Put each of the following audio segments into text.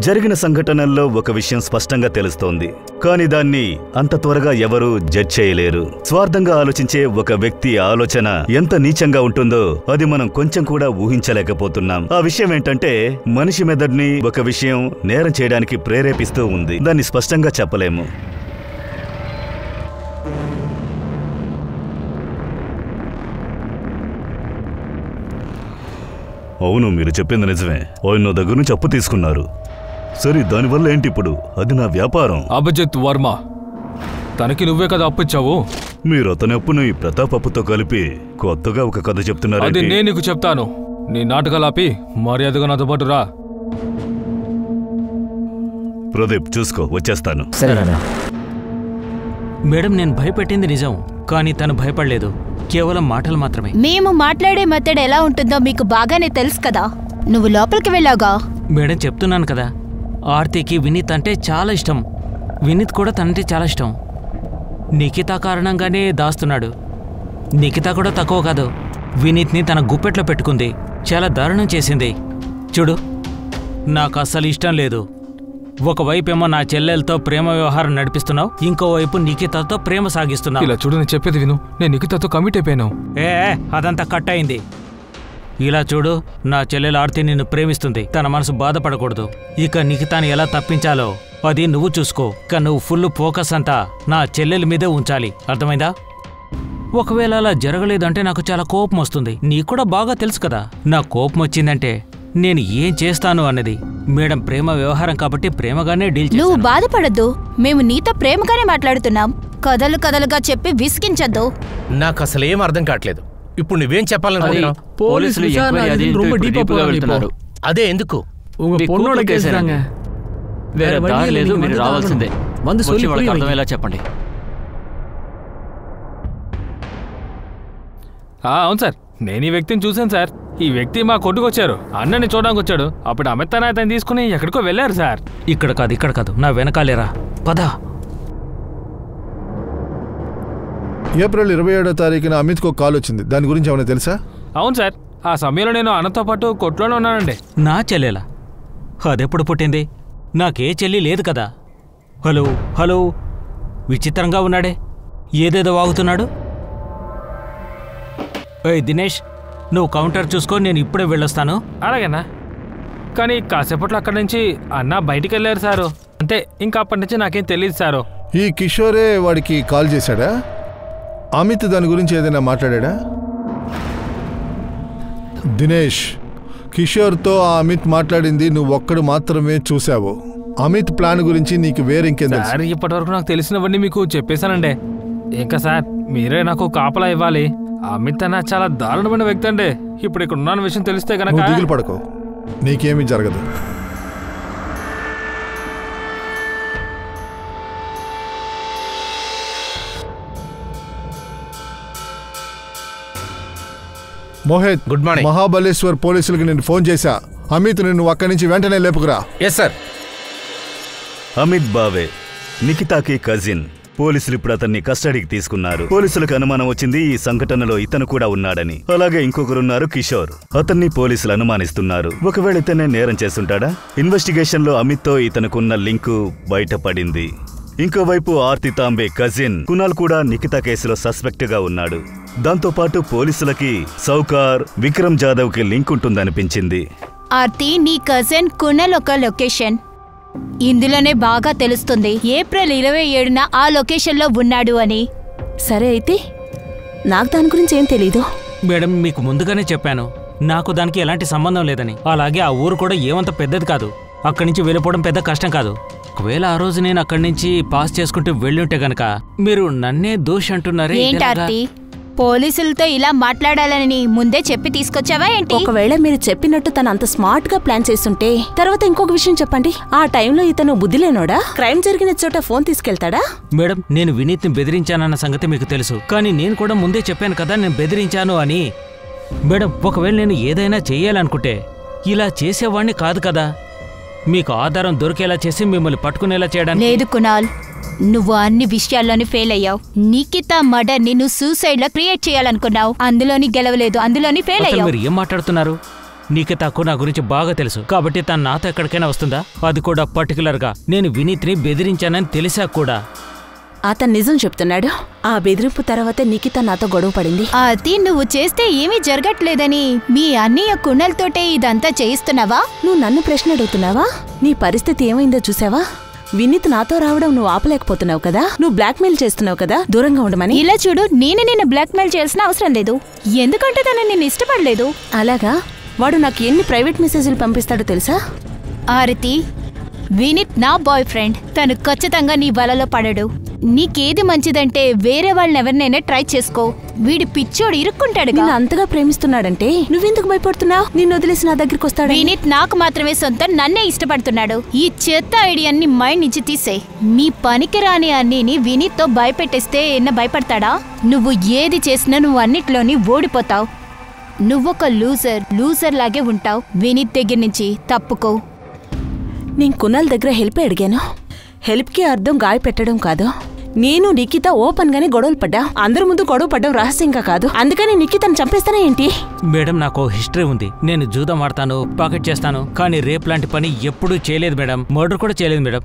జరిగిన సంఘటనల్లో ఒక విషయం స్పష్టంగా తెలుస్తోంది, కానీ దాన్ని అంత త్వరగా ఎవరూ జడ్జ్ చేయలేరు. స్వార్థంగా ఆలోచించే ఒక వ్యక్తి ఆలోచన ఎంత నీచంగా ఉంటుందో అది మనం కొంచెం కూడా ఊహించలేకపోతున్నాం. ఆ విషయం ఏంటంటే మనిషి మెదడుని ఒక విషయం నేరం చేయడానికి ప్రేరేపిస్తూ ఉంది. దాన్ని స్పష్టంగా చెప్పలేము. అవును, మీరు చెప్పింది నిజమే. ఆయన నా దగ్గర నుంచి అప్పు తీసుకున్నారు. సరే, దానివల్ల ఏంటి ఇప్పుడు? అది నా వ్యాపారం. అభిజిత్ వర్మ, తనకి నువ్వే కదా అప్పిచ్చావు. మీరు అతని అప్పుని ప్రతాప్ అప్పుతో కలిపి కొత్తగా ఒక కథ చెప్తున్నారు. అది నేను నీకు చెప్తాను. నీ నాటకాలు ఆపి మర్యాదగా నాతో పాటు రా. ప్రదీప్, చూసుకో, వచ్చేస్తాను. మేడం, నేను భయపెట్టింది నిజం, కానీ తను భయపడలేదు. కేవలం మాటలు మాత్రమే. మేము మాట్లాడే మెథడ్ ఎలా ఉంటుందో మీకు బాగానే తెలుసు కదా. నువ్వు లోపలికి వెళ్ళావుగా. మేడం, చెప్తున్నాను కదా, ఆర్తికి వినీత్ అంటే చాలా ఇష్టం. వినీత్ కూడా తనంటే చాలా ఇష్టం. నిఖిత కారణంగానే దాస్తున్నాడు. నిఖిత కూడా తక్కువ కాదు, వినీత్ని తన గుప్పెట్లో పెట్టుకుంది. చాలా దారుణం చేసింది. చూడు, నాకు అస్సలు ఇష్టం లేదు. ఒకవైపేమో నా చెల్లెలతో ప్రేమ వ్యవహారం నడిపిస్తున్నావు, ఇంకోవైపు నిఖితతో ప్రేమ సాగిస్తున్నావు. ఇలా చూడు, నేను చెప్పేది విను. నేను నిఖితతో కమిట్ అయిపోయాను. అదంతా కట్ అయింది. ఇలా చూడు, నా చెల్లెలు ఆర్తి నిన్ను ప్రేమిస్తుంది. తన మనసు బాధపడకూడదు. ఇక నిఖితాన్ని ఎలా తప్పించాలో అది నువ్వు చూసుకో. ఇక నువ్వు ఫుల్ ఫోకస్ అంతా నా చెల్లెల మీదే ఉంచాలి, అర్థమైందా? ఒకవేళ అలా జరగలేదంటే నాకు చాలా కోపం వస్తుంది. నీకు కూడా బాగా తెలుసు కదా, నా కోపం వచ్చిందంటే నేను ఏం చేస్తాను అన్నది. మేడం, ప్రేమ వ్యవహారం కాబట్టి ప్రేమగానే డీల్ చేస్తాను. నువ్వు బాధపడద్దు, మేము నీతో ప్రేమగానే మాట్లాడుతున్నాం. కథలు కథలుగా చెప్పి విసిగించద్దు. నాకు అసలు ఏం అర్థం కావట్లేదు. ఇప్పుడు నువ్వేం చెప్పాలనుకుంటున్నావు? అదే ఎందుకు? చెప్పండి. అవును సార్, నేను ఈ వ్యక్తిని చూశాను సార్. ఈ వ్యక్తి మా కొట్టుకొచ్చారు, అన్నని చూడడానికి వచ్చాడు. అప్పుడు అమిత్ అతను తీసుకుని ఎక్కడికో వెళ్ళారు సార్. ఇక్కడ కాదు, నా వెనకాలేరా, పద. ఏప్రిల్ 27వ తారీఖున అమిత్కు ఒక కాల్ వచ్చింది. దాని గురించి ఏమైనా తెలుసా? అవును సార్, ఆ సమయంలో నేను అన్నతో పాటు కొట్లోనే ఉన్నానండి. నా చెల్లెలా? అదెప్పుడు పుట్టింది? నాకే చెల్లి లేదు కదా. హలో హలో, విచిత్రంగా ఉన్నాడే, ఏదేదో వాగుతున్నాడు. ఏయ్ దినేష్, నువ్వు కౌంటర్ చూసుకో, నేను ఇప్పుడే వెళ్ళొస్తాను. అలాగేనా? కానీ కాసేపట్లో అక్కడి నుంచి అన్న బయటికి వెళ్ళారు సారు. అంతే, ఇంకా అప్పటి నుంచి నాకేం తెలియదు సారు. ఈ కిషోరే వాడికి కాల్ చేశాడా? అమిత్ దాని గురించి ఏదైనా మాట్లాడా? దినేష్, కిషోర్తో ఆ అమిత్ మాట్లాడింది నువ్వు ఒక్కడు మాత్రమే చూసావు. అమిత్ ప్లాన్ గురించి నీకు వేరింకేం తెలుసు? సార్, ఇప్పటి వరకు నాకు తెలిసినవన్నీ మీకు చెప్పేశానండి. ఇంకా సార్, మీరే నాకు కాపలా ఇవ్వాలి. అమిత్ అన్న చాలా దారుణమైన వ్యక్తి అండి. ఇప్పుడు ఇక్కడ ఉన్న విషయం తెలిస్తే కనుక దిగులు పడకో, నీకేమీ జరగదు. Mohit, good morning. మహాబలేశ్వర్ పోలీసులకు నేను ఫోన్ చేశా. అమిత్ నిన్ను అక్కడి నుంచి వెంటనే లేపుకురా. Yes sir. అమిత్ బావే, నిఖితాకి కజిన్. పోలీసులు ఇప్పుడు అతన్ని కస్టడీకి తీసుకున్నారు. పోలీసులకు అనుమానం వచ్చింది ఈ సంఘటనలో ఇతను కూడా ఉన్నాడని. అలాగే ఇంకొకరున్నారు కిషోర్. అతన్ని పోలీసులు అనుమానిస్తున్నారు. ఒకవేళ ఇతనే నేరం చేస్తుంటాడా? ఇన్వెస్టిగేషన్ లో అమిత్ తో ఇతనుకున్న లింకు బయటపడింది. ఇంకోవైపు ఆర్తి తాంబే కజిన్ కునాల్ కూడా నిఖిత కేసులో సస్పెక్ట్ గా ఉన్నాడు. దాంతో పాటు పోలీసులకి సౌకార్, విక్రమ్ జాదవ్ కి లింక్ ఉంటుందనిపించింది. ఆర్తి, నీ కజిన్ కునాల్ ఒక లొకేషన్ ఇందులోనే బాగా తెలుస్తుంది. ఏప్రిల్ 27న ఆ లొకేషన్లో ఉన్నాడు అని. సరే, అయితే నాకు దాని గురించి ఏం తెలీదు. మేడం, మీకు ముందుగానే చెప్పాను, నాకు దానికి ఎలాంటి సంబంధం లేదని. అలాగే ఆ ఊరు కూడా ఏమంత పెద్దది కాదు. అక్కడి నుంచి వెళ్ళిపోవడం పెద్ద కష్టం కాదు. ఒకవేళ ఆ రోజు నేను అక్కడి నుంచి పాస్ చేసుకుంటూ వెళ్ళుంటే గనక మీరు నన్నే దోషి అంటున్నారే. ఏంటి పోలీసులతో ఇలా మాట్లాడాలని ముందే చెప్పి తీసుకొచ్చావా ఏంటి? ఒకవేళ మీరు చెప్పినట్టు తను అంత స్మార్ట్ గా ప్లాన్ చేస్తుంటే, తర్వాత ఇంకొక విషయం చెప్పండి, ఆ టైంలో ఇతను బుద్ధి లేనోడా? క్రైమ్ జరిగిన చోట ఫోన్ తీసుకెళ్తాడా? మేడం, నేను వినీత్ని బెదిరించానన్న సంగతి మీకు తెలుసు, కానీ నేను కూడా ముందే చెప్పాను కదా నేను బెదిరించాను అని. మేడం, ఒకవేళ నేను ఏదైనా చెయ్యాలనుకుంటే ఇలా చేసేవాణ్ణి కాదు కదా. మీకు ఆధారం దొరికేలా చేసి మిమ్మల్ని పట్టుకునేలా చేయడానికి లేదు కునాల్, నువ్వు అన్ని విషయాల్లోని ఫెయిల్ అయ్యావు. నిఖిత మర్డర్ ని నువ్వు సూసైడ్ లో క్రియేట్ చేయాలనుకున్నావు, అందులోని గెలవలేదు, అందులోని ఫెయిల్ అయ్యావు. మీరు ఏం మాట్లాడుతున్నారు? నిఖితాకు నా గురించి బాగా తెలుసు కాబట్టి తను నాతో ఎక్కడికైనా వస్తుందా? అది కూడా పర్టికులర్గా నేను వినీత్ని బెదిరించానని తెలిసా కూడా. అతను నిజం చెప్తున్నాడు. ఆ బెదిరింపు తర్వాతే నిఖిత నాతో గొడవ పడింది. అది నువ్వు చేస్తే ఏమీ జరగట్లేదని మీ అన్నయ్య కుండలతోటే ఇదంతా చేయిస్తున్నావా? నువ్వు నన్ను ప్రశ్న అడుగుతున్నావా? నీ పరిస్థితి ఏమైందో చూసావా? వినీత్ నాతో రావడం నువ్వు ఆపలేకపోతున్నావు కదా. నువ్వు బ్లాక్మెయిల్ చేస్తున్నావు కదా దూరంగా ఉండమని. ఇలా చూడు, నేను నిన్ను బ్లాక్మెయిల్ చేయాల్సిన అవసరం లేదు, ఎందుకంటే తను నిన్ను ఇష్టపడలేదు. అలాగా? వాడు నాకు ఎన్ని ప్రైవేట్ మెసేజ్లు పంపిస్తాడో తెలుసా? ఆరతి, వినీత్ నా బాయ్ ఫ్రెండ్. తను ఖచ్చితంగా నీ వలలో పడడు. నీకేది మంచిదంటే వేరే వాళ్ళని ఎవరినైనా ట్రై చేసుకో. వీడి పిచ్చోడు ఇరుక్కుంటాడు. నిన్ను అంతగా ప్రేమిస్తున్నాడంటే నువ్వెందుకు భయపడుతున్నావు? నిన్ను వదిలేసి నా దగ్గరికి వస్తాడు. వినీత్ నాకు మాత్రమే సొంతం, నన్నే ఇష్టపడుతున్నాడు. ఈ చెత్త ఐడియాన్ని మైండ్ నుంచి తీసే. మీ పనికి రాని అన్నీని వినీత్ తో భయపెట్టేస్తే ఎన్న భయపడతాడా? నువ్వు ఏది చేసినా నువ్వు అన్నిట్లోని ఓడిపోతావు. నువ్వొక లూజర్ లాగే ఉంటావు. వినీత్ దగ్గర నుంచి తప్పుకో. నేను కునాల్ దగ్గర హెల్ప్ అడిగాను. హెల్ప్కి అర్థం గాయ పెట్టడం కాదు. నేను నిఖిత ఓపెన్ గానే గొడవలు పడ్డా. అందరి ముందు గొడవ పడ్డం రహస్యంగా కాదు. అందుకని నిఖితను చంపేస్తానా ఏంటి? మేడం, నాకు హిస్టరీ ఉంది. నేను జూదం ఆడతాను, పాకెట్ చేస్తాను, కానీ రేప్ లాంటి పని ఎప్పుడూ చేయలేదు మేడం. మర్డర్ కూడా చేయలేదు మేడం.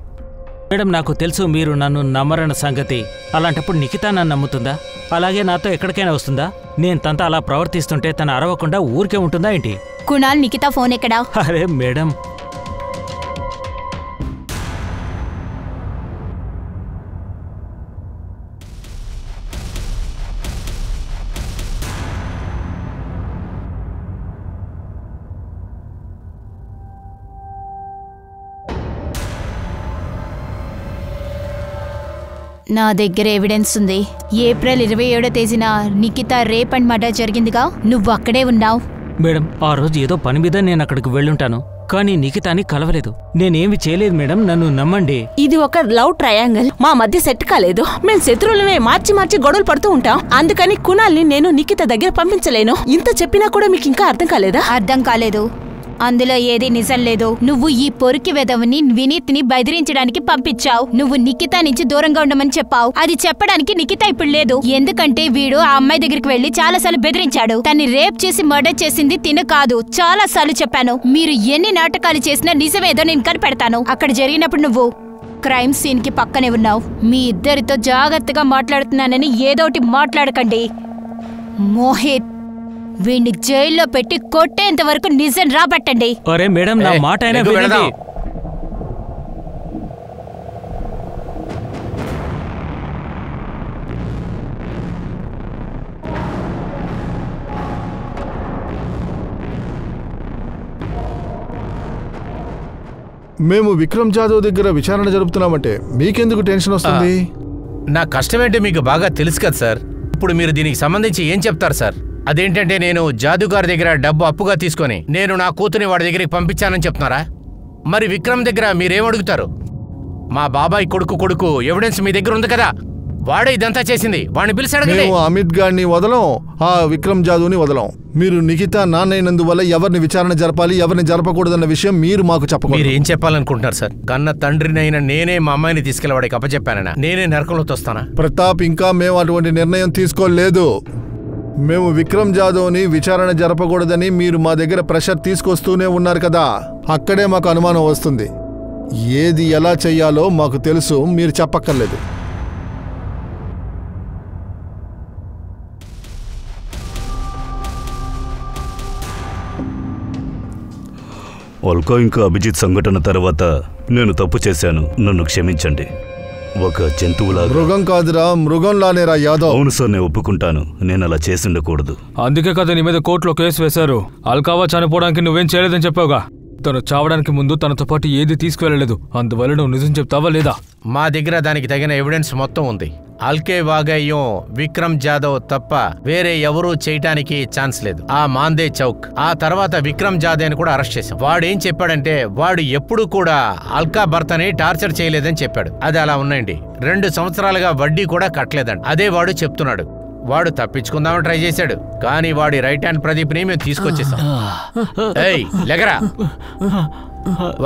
మేడం, నాకు తెలుసు మీరు నన్ను నమ్మరన్న సంగతి. అలాంటప్పుడు నిఖిత నన్ను నమ్ముతుందా? అలాగే నాతో ఎక్కడికైనా వస్తుందా? నేను తనతో అలా ప్రవర్తిస్తుంటే తను అరవకుండా ఊరికే ఉంటుందా ఏంటి? కునాల్, నిఖిత ఫోన్ ఎక్కడా? అరే మేడం, నా దగ్గర ఎవిడెన్స్ ఉంది. ఏప్రిల్ 27వ తేదీన నిఖిత రేప్ అండ్ మర్డర్ జరిగిందిగా, నువ్వు అక్కడే ఉన్నావు. మేడం, ఆ రోజు ఏదో పని మీద నేను అక్కడికి వెళ్ళుంటాను, కానీ నిఖితాని కలవలేదు. నేనేమి చేయలేదు మేడం, నన్ను నమ్మండి. ఇది ఒక లవ్ ట్రయాంగిల్. మా మధ్య సెట్ కాలేదు. మేము శత్రువులమే మార్చి గొడవలు పడుతూ ఉంటాం. అందుకని కునాల్ని నేను నిఖిత దగ్గర పంపించలేను. ఇంత చెప్పినా కూడా మీకు ఇంకా అర్థం కాలేదా? అర్థం కాలేదు. అందులో ఏది నిజం లేదు. నువ్వు ఈ పొరికి వెదవని వినీత్ ని బెదిరించడానికి పంపించావు. నువ్వు నిఖిత నుంచి దూరంగా ఉండమని చెప్పావు. అది చెప్పడానికి నిఖిత ఇప్పుడు లేదు. ఎందుకంటే వీడు ఆ అమ్మాయి దగ్గరికి వెళ్లి చాలాసార్లు బెదిరించాడు. తన్ని రేప్ చేసి మర్డర్ చేసింది తిను కాదు. చాలా సార్లు చెప్పాను. మీరు ఎన్ని నాటకాలు చేసినా నిజమేదో నేను కనిపెడతాను. అక్కడ జరిగినప్పుడు నువ్వు క్రైమ్ సీన్ కి పక్కనే ఉన్నావు. మీ ఇద్దరితో జాగ్రత్తగా మాట్లాడుతున్నానని ఏదోటి మాట్లాడకండి. మోహిత్, వీణ్ణి జైల్లో పెట్టి కొట్టేంత వరకు నిజం రాబట్టండి. అరే మేడం, నా మాట అయినా వినండి. మేము విక్రమ్ జాదవ్ దగ్గర విచారణ జరుపుతున్నామంటే మీకెందుకు టెన్షన్ వస్తుంది? నా కష్టమేంటే మీకు బాగా తెలుసు కదా సార్. ఇప్పుడు మీరు దీనికి సంబంధించి ఏం చెప్తారు సార్? అదేంటంటే నేను జాదుగారి దగ్గర డబ్బు అప్పుగా తీసుకొని నేను నా కూతుని వాడి దగ్గరికి పంపించానని చెప్తున్నారా? మరి విక్రమ్ దగ్గర మీరేమడుగుతారు? మా బాబాయ్ కొడుకు ఎవిడెన్స్ మీ దగ్గర ఉంది కదా, వాడే ఇదంతా చేసింది. వాడిని పిలిచాడు. మేము అమిత్ గారిని వదలం, ఆ విక్రమ్ జాదవ్ని వదలం. మీరు నిఖిత నాన్నైనందువల్ల ఎవరిని విచారణ జరపాలి, ఎవరిని జరపకూడదన్న విషయం మీరు మాకు చెప్పకూడదు. మీరు ఏం చెప్పాలనుకుంటున్నారు సార్? కన్న తండ్రినైనా నేనే మా అమ్మాయిని తీసుకెళ్ళవాడికి అప్పచెప్పానన్నా నేనే నరకంలో తోస్తానా? ప్రతాప్, ఇంకా మేము అటువంటి నిర్ణయం తీసుకోలేదు. మేము విక్రమ్ జాదవ్ని విచారణ జరపకూడదని మీరు మా దగ్గర ప్రెషర్ తీసుకొస్తూనే ఉన్నారు కదా, అక్కడే మాకు అనుమానం వస్తుంది. ఏది ఎలా చెయ్యాలో మాకు తెలుసు, మీరు చెప్పక్కర్లేదు. అల్కా ఇంకా అభిజిత్ సంఘటన తర్వాత నేను తప్పు చేశాను, నన్ను క్షమించండి. ఒక జంతువులా, మృగం కాదురా, మృగంలానేరా యాదవ్. అవును సార్, నేను ఒప్పుకుంటాను. నేను అలా చేసిండకూడదు. అందుకే కదా నీ మీద కోర్టులో కేసు వేశారు. అల్కావా చనిపోవడానికి నువ్వేం చేయలేదని చెప్పావుగా. తను చావడానికి ముందు తనతో పాటు ఏది తీసుకువెళ్ళలేదు. అందువల్ల నువ్వు నిజం చెప్తావా లేదా? మా దగ్గర దానికి తగిన ఎవిడెన్స్ మొత్తం ఉంది. అల్కే వాగయ్యం విక్రమ్ జాదవ్ తప్ప వేరే ఎవరూ చేయటానికి ఛాన్స్ లేదు. ఆ మాందే చౌక్, ఆ తర్వాత విక్రమ్ జాదవ్ని కూడా అరెస్ట్ చేశాం. వాడేం చెప్పాడంటే వాడు ఎప్పుడు కూడా అల్కా భర్తని టార్చర్ చేయలేదని చెప్పాడు. అది అలా ఉన్నాయండి. 2 సంవత్సరాలుగా వడ్డీ కూడా కట్టలేదండి. అదే వాడు చెప్తున్నాడు. వాడు తప్పించుకుందామని ట్రై చేశాడు, కానీ వాడి రైట్ హ్యాండ్ ప్రదీప్ని మేము తీసుకొచ్చేసాం. ఏయ్ లెగరా.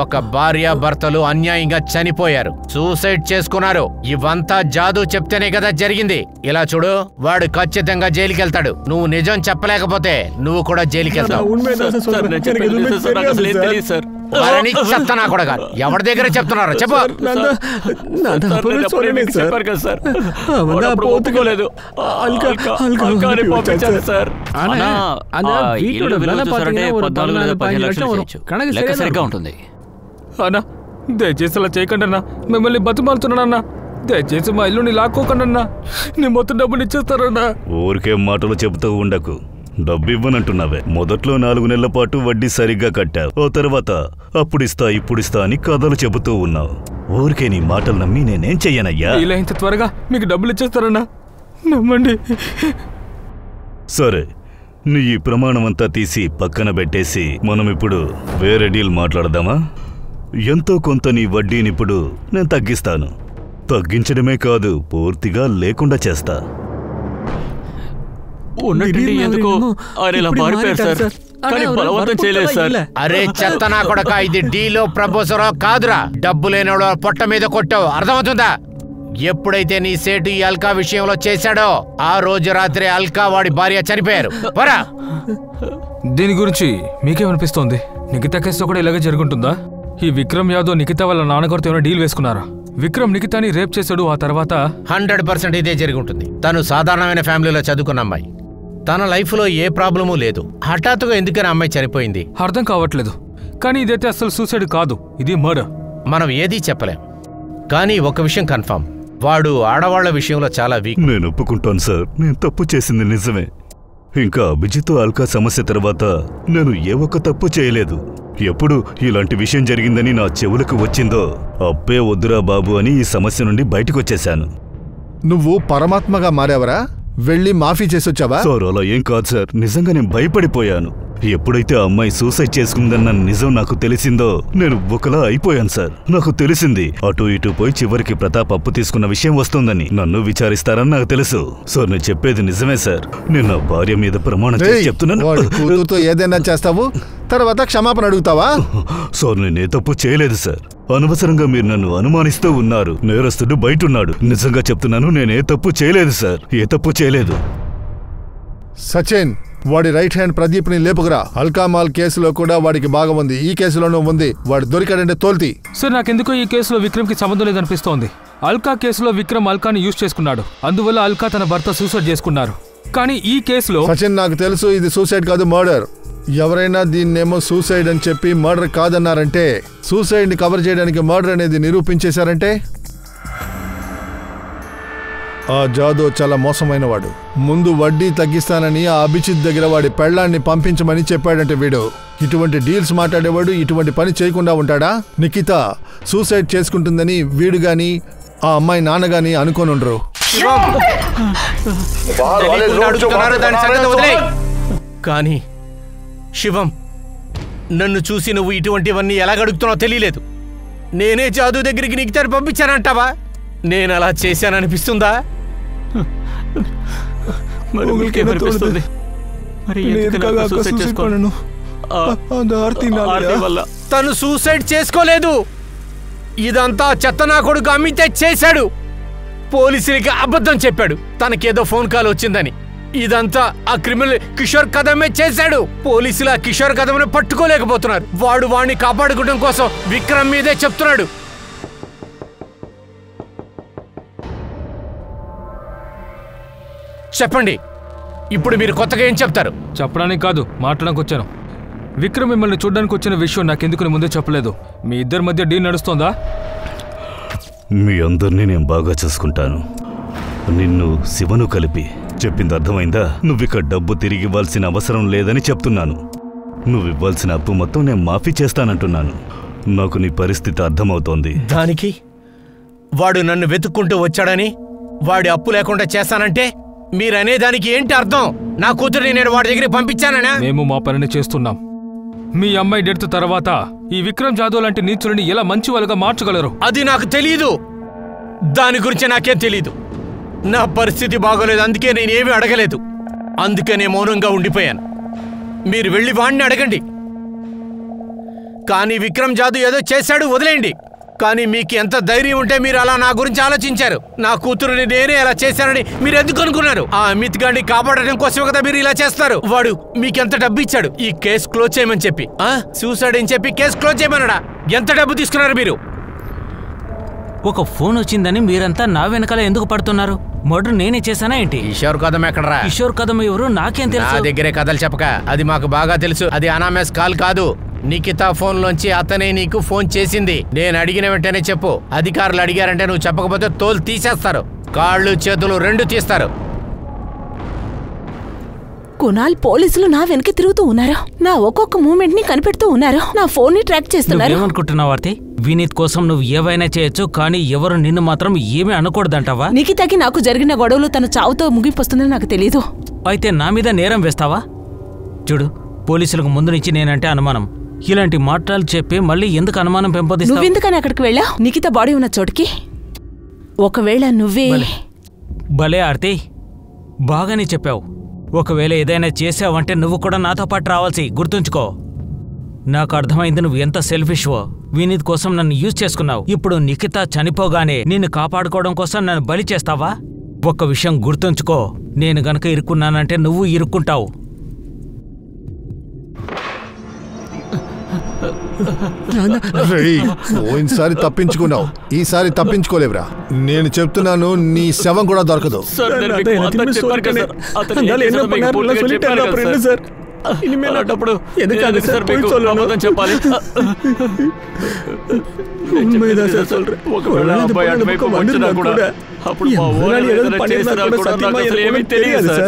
ఒక భార్య భర్తలు అన్యాయంగా చనిపోయారు, సూసైడ్ చేసుకున్నారు. ఇవంతా జాదు చెప్తేనే కదా జరిగింది. ఇలా చూడు, వాడు ఖచ్చితంగా జైలుకి వెళ్తాడు. నువ్వు నిజం చెప్పలేకపోతే నువ్వు కూడా జైలుకి వెళ్తావు. వారిని చెప్తానా కూడా కాదు, ఎవరి దగ్గర చెప్తున్నారు చెప్పు. ఉంటుంది. అన్నా దయచేసి అలా చేయకండి అన్నా, మిమ్మల్ని బతిమాలుతున్నానన్నా. దయచేసి మా ఇల్లుని లాక్కోకండి అన్నా, నీ మొత్తం డబ్బులు ఇచ్చేస్తారన్నా. ఊరికే మాటలు చెబుతూ ఉండకు. డబ్బు ఇవ్వనంటున్నావే. మొదట్లో 4 నెలల పాటు వడ్డీ సరిగ్గా కట్టావు. ఓ తర్వాత అప్పుడిస్తా ఇప్పుడిస్తా అని కథలు చెబుతూ ఉన్నావు. ఊరికే నీ మాటలు నమ్మి నేనేం చెయ్యనయ్యా. ఇలా ఇంత త్వరగా మీకు డబ్బులు ఇచ్చేస్తారన్నా, నమ్మండి. సరే, నీ ఈ ప్రమాణం అంతా తీసి పక్కన పెట్టేసి మనం ఇప్పుడు వేరే డీల్ మాట్లాడదామా? ఎంతో కొంత నీ వడ్డీనిప్పుడు నేను తగ్గిస్తాను. తగ్గించడమే కాదు, పూర్తిగా లేకుండా చేస్తా. అరే చెత్తనా కొడక, ఇది డీలో ప్రపోజరో కాదురా. డబ్బు లేనోడో పొట్ట మీద కొట్టావు, అర్థమవుతుందా? ఎప్పుడైతే నీ సేటు ఈ అల్కా విషయంలో చేశాడో ఆ రోజు రాత్రి అల్కా వాడి భార్య చనిపోయారు. పరా. దీని గురించి మీకేమనిపిస్తోంది? నిఖితా కేసులో కూడా ఇలాగే జరుగుతుందా? ఈ విక్రమ్ యాదవ్ నిఖితా వాళ్ళ నాన్నగారితో ఏమైనా డీల్ వేసుకున్నారా? విక్రమ్ నిఖితాని రేప్ చేశాడు, ఆ తర్వాత 100% ఇదే జరిగి ఉంటుంది. తను సాధారణమైన ఫ్యామిలీలో చదువుకున్న అమ్మాయి, తన లైఫ్ లో ఏ ప్రాబ్లమూ లేదు. హఠాత్తుగా ఎందుకని అమ్మాయి చనిపోయింది అర్థం కావట్లేదు. కానీ ఇదైతే అసలు సూసైడ్ కాదు, ఇది మర్డర్. మనం ఏదీ చెప్పలేం, కానీ ఒక విషయం కన్ఫర్మ్, వాడు ఆడవాళ్ల విషయంలో చాలా వీక్. నేను ఒప్పుకుంటాను సార్, నేను తప్పు చేసింది నిజమే. ఇంకా అభిజిత్ అల్కా సమస్య తర్వాత నేను ఏ ఒక్క తప్పు చేయలేదు. ఎప్పుడు ఇలాంటి విషయం జరిగిందని నా చెవులకు వచ్చిందో అబ్బే వద్దురా బాబు అని ఈ సమస్య నుండి బయటకొచ్చేశాను. నువ్వు పరమాత్మగా మారావరా? వెళ్ళి మాఫీ చేసొచ్చావా? సార్ అలా ఏం కాదు సార్, నిజంగా నేను భయపడిపోయాను. ఎప్పుడైతే ఆ అమ్మాయి సూసైడ్ చేసుకుందన్న నిజం నాకు తెలిసిందో నేను ఒకలా అయిపోయాను సార్. నాకు తెలిసింది అటు ఇటు పోయి చివరికి ప్రతాప్ అప్పు తీసుకున్న విషయం వస్తుందని. నన్ను విచారిస్తారని నాకు తెలుసు. సార్ నేను చెప్పేది నిజమే సార్. నేను నా భార్య మీద ప్రమాణం చేసి చెప్తున్నాను. కూతురుతో ఏదైనా చేస్తావు, తర్వాత క్షమాపణ అడుగుతావా? సార్ నేనే తప్పు చేయలేదు సార్. అనవసరంగా మీరు నన్ను అనుమానిస్తూ ఉన్నారు. నేరస్తుడు బయటున్నాడు. నిజంగా చెప్తున్నాను, నేనే తప్పు చేయలేదు సార్, ఏ తప్పు చేయలేదు. సచిన్, వాడి రైట్ హ్యాండ్ ప్రదీప్ని లేపుకురా. అల్కామాల్ కేసులో కూడా వాడికి భాగం ఉంది, ఈ కేసులోనూ ఉంది. వాడు దొరికాడంటే తోల్తి. సార్ నాకెందుకో ఈ కేసులో విక్రమ్కి సంబంధం లేదనిపిస్తోంది. అల్కా కేసులో విక్రమ్ అల్కాని యూజ్ చేసుకున్నాడు, అందువల్ల అల్కా తన భర్త సూసైడ్ చేసుకున్నారు. కానీ ఈ కేసులో సచిన్, నాకు తెలుసు ఇది సూసైడ్ కాదు, మర్డర్. ఎవరైనా దీన్నేమో సూసైడ్ అని చెప్పి మర్డర్ కాదన్నారంటే, సూసైడ్ని కవర్ చేయడానికి మర్డర్ అనేది నిరూపించేశారంటే, ఆ జాదో చాలా మోసమైనవాడు. ముందు వడ్డీ తగ్గిస్తానని ఆ అభిజిత్ దగ్గర వాడి పెళ్ళాన్ని పంపించమని చెప్పాడంటే వీడు. ఇటువంటి డీల్స్ మాట్లాడేవాడు ఇటువంటి పని చేయకుండా ఉంటాడా? నిఖిత సూసైడ్ చేసుకుంటుందని వీడు గాని ఆ అమ్మాయి నాన్నగాని అనుకోనుండ్రు. కానీ శివం, నన్ను చూసి నువ్వు ఇటువంటివన్నీ ఎలా గడుపుతున్నావు తెలియలేదు. నేనే జాదు దగ్గరికి నిఖితాన్ని పంపించానంటావా? నేను అలా చేశాననిపిస్తుందా? తను సూసైడ్ చేసుకోలేదు. ఇదంతా చెత్త నా కొడుకు అమ్మితే చేశాడు. పోలీసులకి అబద్ధం చెప్పాడు, తనకేదో ఫోన్ కాల్ వచ్చిందని. ఇదంతా ఆ క్రిమినల్ కిషోర్ కదమే చేశాడు. పోలీసులు ఆ కిషోర్ కదమని పట్టుకోలేకపోతున్నారు. వాడు వాడిని కాపాడుకోవడం కోసం విక్రమ్ మీదే చెప్తున్నాడు. చెప్పండి, ఇప్పుడు మీరు కొత్తగా ఏం చెప్తారు? చెప్పడానికి కాదు, మాట్లాడడానికి వచ్చాను. విక్రమ్ మిమ్మల్ని చూడడానికి వచ్చిన విషయం నాకెందుకు ముందే చెప్పలేదు? మీ ఇద్దరి మధ్య డీల్ నడుస్తోందా? మీ అందరినీ నేను బాగా చూసుకుంటాను, నిన్ను శివను కలిపి. చెప్పింది అర్థమైందా? నువ్విక డబ్బు తిరిగి ఇవ్వాల్సిన అవసరం లేదని చెప్తున్నాను. నువ్వివ్వాల్సిన అప్పు మొత్తం నేను మాఫీ చేస్తానంటున్నాను. నాకు నీ పరిస్థితి అర్థమవుతోంది. దానికి వాడు నన్ను వెతుక్కుంటూ వచ్చాడని, వాడి అప్పు లేకుండా చేస్తానంటే మీరనేదానికి ఏంటి అర్థం? నా కూతురిని నేను వాడి దగ్గరికి పంపించానా? మేము మా పనిని చేస్తున్నాం. మీ అమ్మాయి డెత్ తర్వాత ఈ విక్రమ్ జాదవ్ లాంటి నీచులని ఎలా మంచి వాళ్ళగా మార్చగలరు? అది నాకు తెలీదు. దాని గురించి నాకేం తెలీదు. నా పరిస్థితి బాగోలేదు, అందుకే నేనేమీ అడగలేదు. అందుకనే మౌనంగా ఉండిపోయాను. మీరు వెళ్ళి వాణ్ణి అడగండి. కానీ విక్రమ్ జాదవ్ ఏదో చేశాడు, వదిలేయండి. కానీ మీకు ఎంత ధైర్యం ఉంటే మీరు అలా నా గురించి ఆలోచించారు? నా కూతురుని నేనే అలా చేశానని మీరు ఎందుకు అనుకున్నారు? ఆ అమిత్ గారిని కాపాడటం కోసం కదా మీరు ఇలా చేస్తారు. వాడు మీకెంత డబ్బు ఇచ్చాడు ఈ కేసు క్లోజ్ చేయమని చెప్పి? సూసైడ్ అని చెప్పి కేసు క్లోజ్ చేయమన్నాడా? ఎంత డబ్బు తీసుకున్నారు మీరు? ఒక ఫోన్ వచ్చిందని మీరంతా నా వెనకాల ఎందుకు పడుతున్నారు? మర్డర్ నేనే చేశానా ఏంటి? కిషోర్ కదం ఎక్కడరా? కిషోర్ కదం ఎవరు నాకేం తెలుసు? నా దగ్గరే కథలు చెప్పక, అది మాకు బాగా తెలుసు. అది అనామస్ కాల్ కాదు. నిఖితా ఫోన్ లోంచి అతనే నీకు ఫోన్ చేసింది. నేను అడిగిన వెంటనే చెప్పు. అధికారులు అడిగారంటే నువ్వు చెప్పకపోతే తోలు తీసేస్తారు, కాళ్ళు చేతులు రెండు తీస్తారు. కునాల్ పోలీసులు నా వెనక తిరుగుతూ ఉన్నారు. నా ఒక్కొక్క మూమెంట్ ని కనిపెడుతూ ఉన్నారు. నా ఫోన్ ని ట్రాక్ చేస్తున్నారు. ఏమనుకుంటున్నావు ఆర్తి? వినీత్ కోసం నువ్వు ఏవైనా చేయొచ్చు, కానీ ఎవరు నిన్ను మాత్రం ఏమీ అనకూడదంటావా? నిఖితాకి నాకు జరిగిన గొడవలు తన చావుతో ముగింపొస్తుందని నాకు తెలీదు. అయితే నా మీద నేరం వేస్తావా? చూడు, పోలీసులకు ముందు నుంచి నేనంటే అనుమానం. ఇలాంటి మాటలు చెప్పి మళ్ళీ ఎందుకు అనుమానం పెంపొందిస్తావు? నువ్వెందుకని అక్కడికి వెళ్ళా? నిఖితా బాడీ ఉన్న చోటుకి. ఒకవేళ నువ్వే... భలే ఆర్తి, బాగానే చెప్పావు. ఒకవేళ ఏదైనా చేసావంటే నువ్వు కూడా నాతో పాటు రావాల్సి, గుర్తుంచుకో. నాకు అర్థమైంది నువ్వు ఎంత సెల్ఫిష్వో. వినీత్ కోసం నన్ను యూజ్ చేసుకున్నావు. ఇప్పుడు నిఖితా చనిపోగానే నిన్ను కాపాడుకోవడం కోసం నన్ను బలి చేస్తావా? ఒక్క విషయం గుర్తుంచుకో, నేను గనక ఇరుక్కున్నానంటే నువ్వు ఇరుక్కుంటావు. పోయినసారి తప్పించుకున్నావు, ఈసారి తప్పించుకోలేవురా. నేను చెప్తున్నాను, నీ శవం కూడా దొరకదు.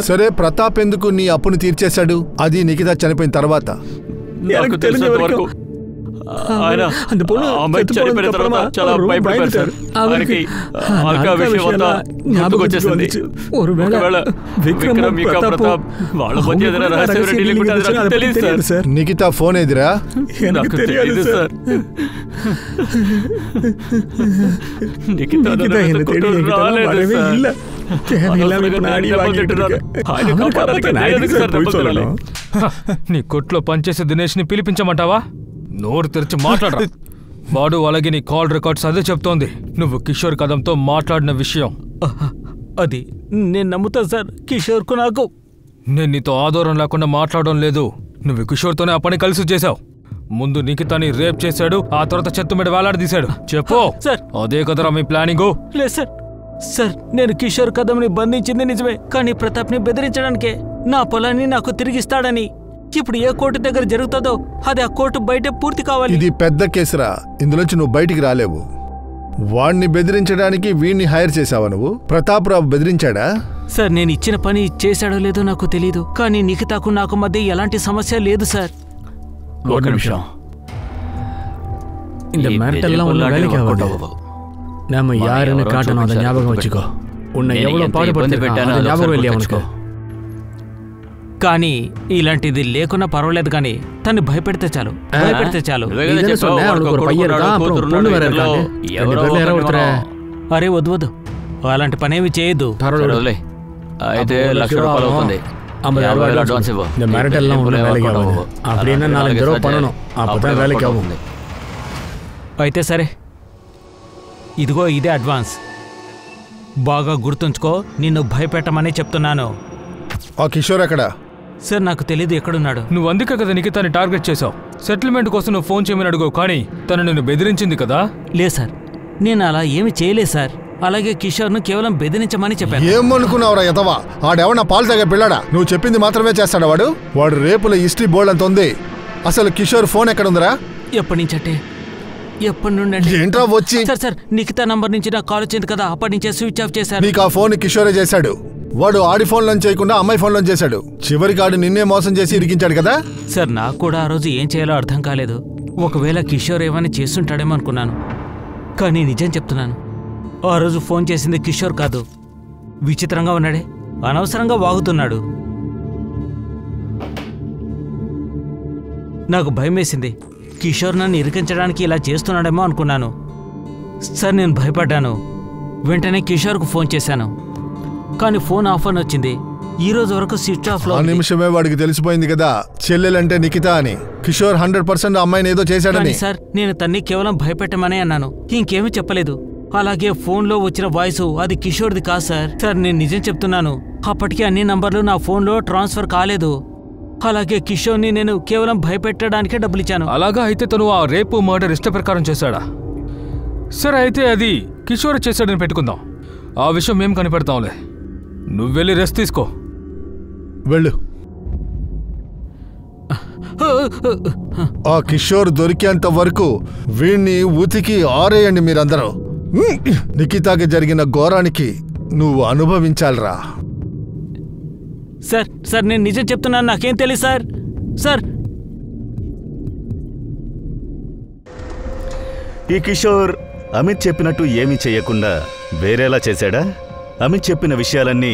సరే, ప్రతాప్ ఎందుకు నీ అప్పును తీర్చేశాడు? అది నిఖితా చనిపోయిన తర్వాత. నిఖితా ఫోన్ ఎదిరా? నీ కొట్లో పనిచేసే దినేష్ ని పిలిపించమంటావా? నోరు తెరిచి మాట్లాడరా. వాడు అలాగే నీ కాల్ రికార్డ్స్ అదే చెప్తోంది, నువ్వు కిషోర్ కదంతో మాట్లాడిన విషయం. అది నేను నమ్ముతా సార్. కిషోర్కు నాకు నేను నీతో ఆధారం లేకుండా మాట్లాడడం లేదు. నువ్వు కిషోర్తోనే ఆ పని కలిసి చేశావు. ముందు నిఖితాని రేప్ చేశాడు, ఆ తర్వాత చెత్త మీద వేలాడదీశాడు. చెప్పు సార్. అదే కదరా మీ ప్లానింగు? లేదు సార్. సార్, నేను కిషోర్ కదంని బంధించింది నిజమే, కానీ ప్రతాప్ని బెదిరించడానికే. నా పొలాన్ని నాకు తిరిగిస్తాడని. ఇప్పుడు ఏ కోర్టు దగ్గర జరుగుతుందో అది ఆ కోర్టు బయట పూర్తి కావాలి. ఇది పెద్ద కేసురా, ఇందులోంచి నువ్వు బయటికి రాలేవు. వాణ్ణి బెదిరించడానికి వీణ్ణి హైర్ చేశావా నువ్వు? ప్రతాప్ రావు బెదిరించాడా? సార్, నేను ఇచ్చిన పని చేశాడో లేదో నాకు తెలీదు, కానీ నిఖితాకు నాకు మధ్య ఎలాంటి సమస్య లేదు சார். ஒரு நிமிஷம். இந்த மிரட்டல்லாம் உள்ள வேலைக்கு ஆகாது. நாம யாருன்னு காட்டணும், அதை ஞாபகம் வச்சுக்கோ. உன்னை எவ்வளவு பாடுபடுத்திருக்கான் அதை ஞாபகம் இல்லையா உனக்கு? కానీ ఇలాంటిది లేకున్నా పర్వాలేదు, కానీ తను భయపెడితే చాలు. అరే వద్దు వద్దు, అలాంటి పనేమి చేయొద్దు. అయితే లక్ష రూపాయలు అవుతుంది. இந்த மிரட்டல்லாம் ஒன்றும் வேலைக்கு ஆகாது. அப்படின்னா 4 தடவை பண்ணணும், அப்பதான் வேலைக்கு ஆகும். అయితే సరే, ఇదిగో ఇదే అడ్వాన్స్. బాగా గుర్తుంచుకో, నిన్ను భయపెట్టమని చెప్తున్నాను. ఆ కిషోర్ ఎక్కడ? సార్, నాకు తెలీదు ఎక్కడున్నాడు. నువ్వు అందుకే కదా నిఖితాని టార్గెట్ చేశావు. సెటిల్మెంట్ కోసం నువ్వు ఫోన్ చేయమని అడుగు, కానీ తను నిన్ను బెదిరించింది కదా? లేదు సార్, నేను అలా ఏమి చేయలేదు సార్. అలాగే కిషోర్ను కేవలం బెదిరించమని చెప్పాను. ఏమనుకున్నావురా ఎదవా? ఆడెవన్నా పాలు తాగే పిల్లడా? నువ్వు చెప్పింది మాత్రమే చేస్తాడా వాడు? వాడు రేపుల హిస్టరీ బోర్డు అంత ఉంది. అసలు కిషోర్ ఫోన్ ఎక్కడుందిరా? ఎప్పటి నుంచి అంటే? ఎప్పటి నుండి? ఏంట్రా వచ్చి? సార్, నిఖితా నంబర్ నుంచి నాకు కాల్ వచ్చింది కదా, అప్పటి నుంచే స్విచ్ ఆఫ్ చేశారు. నీకు ఆ ఫోన్ కిషోరే చేశాడు. వాడు ఆడి ఫోన్లో చేయకుండా అమ్మాయి ఫోన్లో చేశాడు. చివరికి ఆడు నిన్నే మోసం చేసి ఇరికించాడు కదా? సార్, నాకు కూడా ఆ రోజు ఏం చేయాలో అర్థం కాలేదు. ఒకవేళ కిషోర్ ఏమైనా చేస్తుంటాడేమో అనుకున్నాను, కానీ నిజం చెప్తున్నాను, ఆ రోజు ఫోన్ చేసింది కిషోర్ కాదు. విచిత్రంగా ఉన్నాడే, అనవసరంగా వాగుతున్నాడు. నాకు భయం వేసింది. కిషోర్ నన్ను ఇరికించడానికి ఇలా చేస్తున్నాడేమో అనుకున్నాను. సార్, నేను భయపడ్డాను. వెంటనే కిషోర్కు ఫోన్ చేశాను, కానీ ఫోన్ ఆఫ్ అని వచ్చింది. ఈ రోజు వరకు స్విచ్ ఆఫ్ లో. ఆ నిమిషమే వాడికి తెలిసిపోయింది కదా చెల్లెలంటే నిఖితా అని. కిషోర్ 100% ఆ అమ్మాయిని ఏదో చేశాడని. సార్ నేను తన్ని కేవలం భయపెట్టమనే అన్నాను, ఇంకేమీ చెప్పలేదు. అలాగే ఫోన్లో వచ్చిన వాయిస్ అది కిషోర్ది కాదు సార్. సార్ నేను నిజం చెప్తున్నాను, అప్పటికే అన్ని నంబర్లు నా ఫోన్లో ట్రాన్స్ఫర్ కాలేదు. అలాగే కిషోర్ని నేను కేవలం భయపెట్టడానికే డబ్బులు ఇచ్చాను. అలాగా అయితే తను ఆ రేపు మర్డర్ ఇష్ట ప్రకారం చేశాడా? సరే అయితే అది కిషోర్ చేశాడని పెట్టుకుందాం. ఆ విషయం మేము కనిపెడతాంలే. నువ్వు వెళ్ళి రెస్ట్ తీసుకో. వెళ్ళు. ఆ కిషోర్ దొరికేంత వరకు వీణ్ణి ఉతికి ఆరేయండి మీరందరూ. నిఖితాకి జరిగిన ఘోరానికి నువ్వు అనుభవించాలిరా. సార్ సార్ నేను నిజం చెప్తున్నాను, నాకేం తెలియదు సార్. సార్ ఈ కిషోర్ అమిత్ చెప్పినట్టు ఏమీ చెయ్యకుండా వేరేలా చేశాడా? అమిత్ చెప్పిన విషయాలన్నీ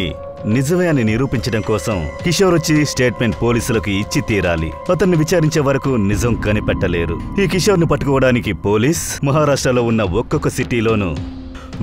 నిజమే అని నిరూపించడం కోసం కిషోర్ వచ్చి స్టేట్మెంట్ పోలీసులకు ఇచ్చి తీరాలి. అతన్ని విచారించే వరకు నిజం కనిపెట్టలేరు. ఈ కిషోర్ని పట్టుకోవడానికి పోలీస్ మహారాష్ట్రలో ఉన్న ఒక్కొక్క సిటీలోనూ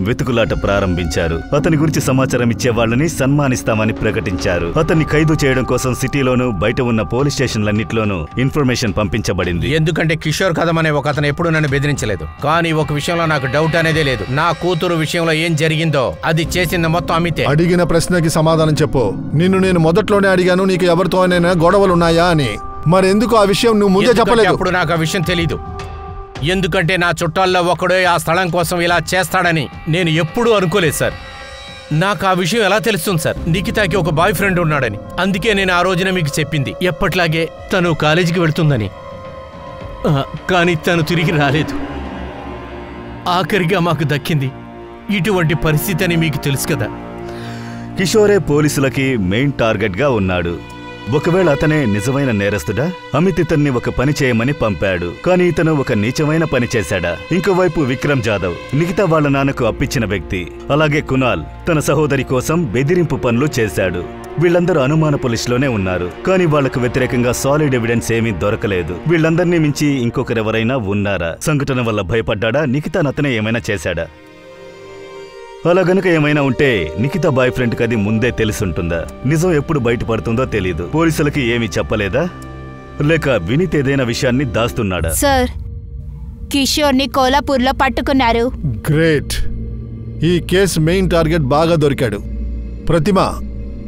వెతుకులాట ప్రారంభించారు. అతని గురించి సమాచారం ఇచ్చే వాళ్ళని సన్మానిస్తామని ప్రకటించారు. అతన్ని ఖైదు చేయడం కోసం సిటీలోనూ బయట ఉన్న పోలీస్ స్టేషన్లన్నిటిలోనూ ఇన్ఫర్మేషన్ పంపించబడింది. ఎందుకంటే కిషోర్ కథం అనే ఒక అతను ఎప్పుడు నన్ను బెదిరించలేదు. కానీ ఒక విషయంలో నాకు డౌట్ అనేదే లేదు. నా కూతురు విషయంలో ఏం జరిగిందో అది చేసింది మొత్తం అమితే. అడిగిన ప్రశ్నకి సమాధానం చెప్పు. నిన్ను నేను మొదట్లోనే అడిగాను నీకు ఎవరితోనైనా గొడవలున్నాయా అని. మరెందుకు ఆ విషయం నువ్వు ముందే చెప్పలేదు? అప్పుడు నాకు ఆ విషయం తెలీదు. ఎందుకంటే నా చుట్టాల్లో ఒకడే ఆ స్థలం కోసం ఇలా చేస్తాడని నేను ఎప్పుడూ అనుకోలేదు సార్. నాకు ఆ విషయం ఎలా తెలుస్తుంది సార్? నిఖితాకి ఒక బాయ్ ఫ్రెండ్ ఉన్నాడని. అందుకే నేను ఆ రోజున మీకు చెప్పింది ఎప్పట్లాగే తను కాలేజీకి వెళ్తుందని. కానీ తను తిరిగి రాలేదు. ఆఖరిగా మాకు దక్కింది ఇటువంటి పరిస్థితి అని మీకు తెలుసు కదా. కిషోరే పోలీసులకి మెయిన్ టార్గెట్గా ఉన్నాడు. ఒకవేళ అతనే నిజమైన నేరస్తుడా? అమిత్ ఇతన్ని ఒక పని చేయమని పంపాడు, కానీ ఇతను ఒక నీచమైన పని చేశాడా? ఇంకోవైపు విక్రమ్ జాదవ్ నిఖితా వాళ్ళ నాన్నకు అప్పిచ్చిన వ్యక్తి. అలాగే కునాల్ తన సహోదరి కోసం బెదిరింపు పనులు చేశాడు. వీళ్ళందరూ అనుమానపు లిస్టులోనే ఉన్నారు, కానీ వాళ్లకు వ్యతిరేకంగా సాలిడ్ ఎవిడెన్స్ ఏమీ దొరకలేదు. వీళ్ళందరినీ మించి ఇంకొకరెవరైనా ఉన్నారా? సంఘటన వల్ల భయపడ్డా? నిఖితాను అతనే ఏమైనా చేశాడా? అలా గనుక ఏమైనా ఉంటే నిఖితా బాయ్ ఫ్రెండ్కి అది ముందే తెలుసుంటుందా? నిజం ఎప్పుడు బయటపడుతుందో తెలీదు. పోలీసులకి ఏమీ చెప్పలేదా? లేక వినీత్ ఏదైనా విషయాన్ని దాస్తున్నాడా? సార్ కిషోర్ని కోలాపూర్లో పట్టుకున్నారు. గ్రేట్. ఈ కేసు మెయిన్ టార్గెట్ బాగా దొరికాడు. ప్రతిమ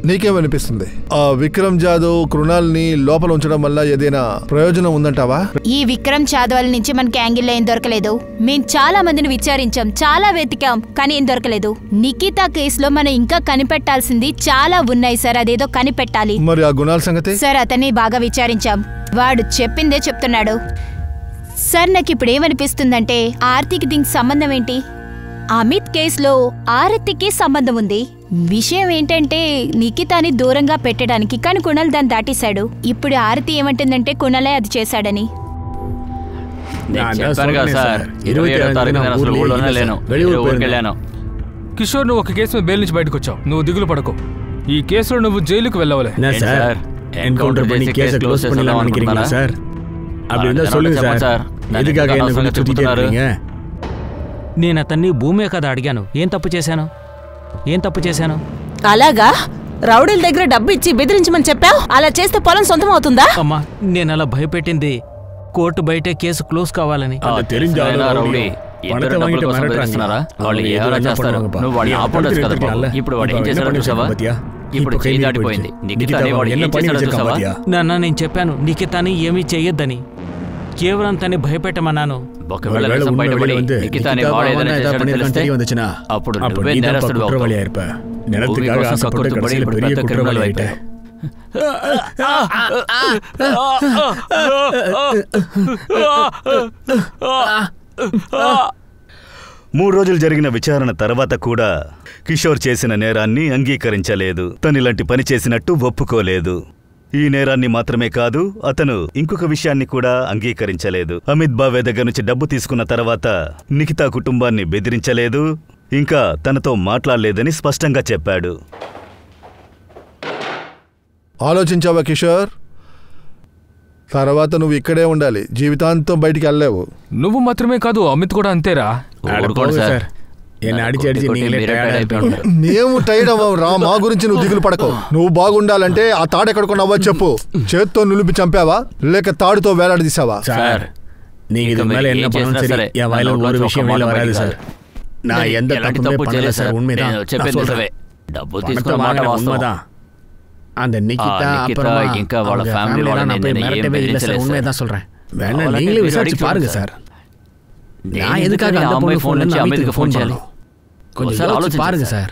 నీకేమనిపిస్తుంది? ఆ విక్రమ్ జాదవ్ కృణాల్ని లోపల ఉంచడం వల్ల ఏదైనా ప్రయోజనం ఉందంటావా? ఈ విక్రమ్ జాదవ్ నుంచి మనకి యాంగిల్ ఏం దొరకలేదు. మేం చాలా మందిని విచారించాం, చాలా వెతికాం, కానీ ఏం దొరకలేదు. నిఖితా కేసులో మనం ఇంకా కనిపెట్టాల్సింది చాలా ఉన్నాయి సార్. అదేదో కనిపెట్టాలి. మరి ఆ గుణాల సంగతి? సార్ అతన్ని బాగా విచారించాం, వాడు చెప్పిందే చెప్తున్నాడు. సార్ నాకు ఇప్పుడు ఏమనిపిస్తుందంటే ఆర్తికి దీనికి సంబంధం ఏంటి? అమిత్ కేసులో ఆరతికి సంబంధం ఉంది. విషయం ఏంటంటే నిఖితాని దూరంగా పెట్టడానికి, కానీ కుణాల్ దాన్ని దాటేశాడు. ఇప్పుడు ఆరతి ఏమంటుందంటే కుణాలే అది చేశాడని. కిషోర్ నువ్వు ఒక కేసు మీద బెయిల్ నుంచి బయటకు వచ్చావు. నువ్వు దిగులు పడకు. ఈ కేసులో నువ్వు జైలుకు వెళ్ళవలే. என்கவுண்டர் பண்ணி கேஸை க்ளோஸ் பண்ணலாம் நினைக்கிறீங்களா சார்? அப்படி இருந்தா சொல்லுங்க சார். எதுக்காக என்ன இப்படி சுத்திட்டே இருக்கீங்க? నేను అతన్ని భూమే కదా అడిగాను. ఏం తప్పు చేశాను? అలాగా రౌడీల దగ్గర డబ్బు ఇచ్చి బెదిరించమని చెప్పావు. అలా చేస్తే పొలం సొంతం అవుతుందా? అమ్మా నేను అలా భయపెట్టింది కోర్టు బయటే కేసు క్లోజ్ కావాలని. నాన్న నేను చెప్పాను నిఖితాని ఏమీ చెయ్యొద్దని. కేవలం తన్ని భయపెట్టమన్నాను. మూడు రోజులు జరిగిన విచారణ తర్వాత కూడా కిషోర్ చేసిన నేరాన్ని అంగీకరించలేదు. తనిలాంటి పని చేసినట్టు ఒప్పుకోలేదు. ఈ నేరాన్ని మాత్రమే కాదు, అతను ఇంకొక విషయాన్ని కూడా అంగీకరించలేదు. అమిత్ బావే దగ్గర నుంచి డబ్బు తీసుకున్న తర్వాత నిఖితా కుటుంబాన్ని బెదిరించలేదు, ఇంకా తనతో మాట్లాడలేదని స్పష్టంగా చెప్పాడు. ఆలోచించావా కిషోర్? తర్వాత నువ్వు ఇక్కడే ఉండాలి, జీవితాంతం బయటికి వెళ్ళలేవు. నువ్వు మాత్రమే కాదు, అమిత్ కూడా అంతేరా. మేము టైర్డ్ అవ్వం రా, మా గురించి నువ్వు దిగులు పడకు. నువ్వు బాగుండాలంటే ఆ తాడు ఎక్కడ కొన్నావో చెప్పు. చేత్తో నులిపి చంపావా లేక తాడుతో వేలాడదీసావా? அந்த நிகிதா ఇంకా వాళ్ళ ఫ్యామిలీ వాళ్ళని నేను మిరటவே இல்லை సార్. சொல்றேன் வேணா நீங்களே விசாரிச்சு பாருங்க சார். நான் எதுக்காக அந்த அம்மாய் ஃபோன் నుంచి అమిత్కి ఫోన్ చేయాలి? కొంచెం ఆలోచించి పారుங்க సార్.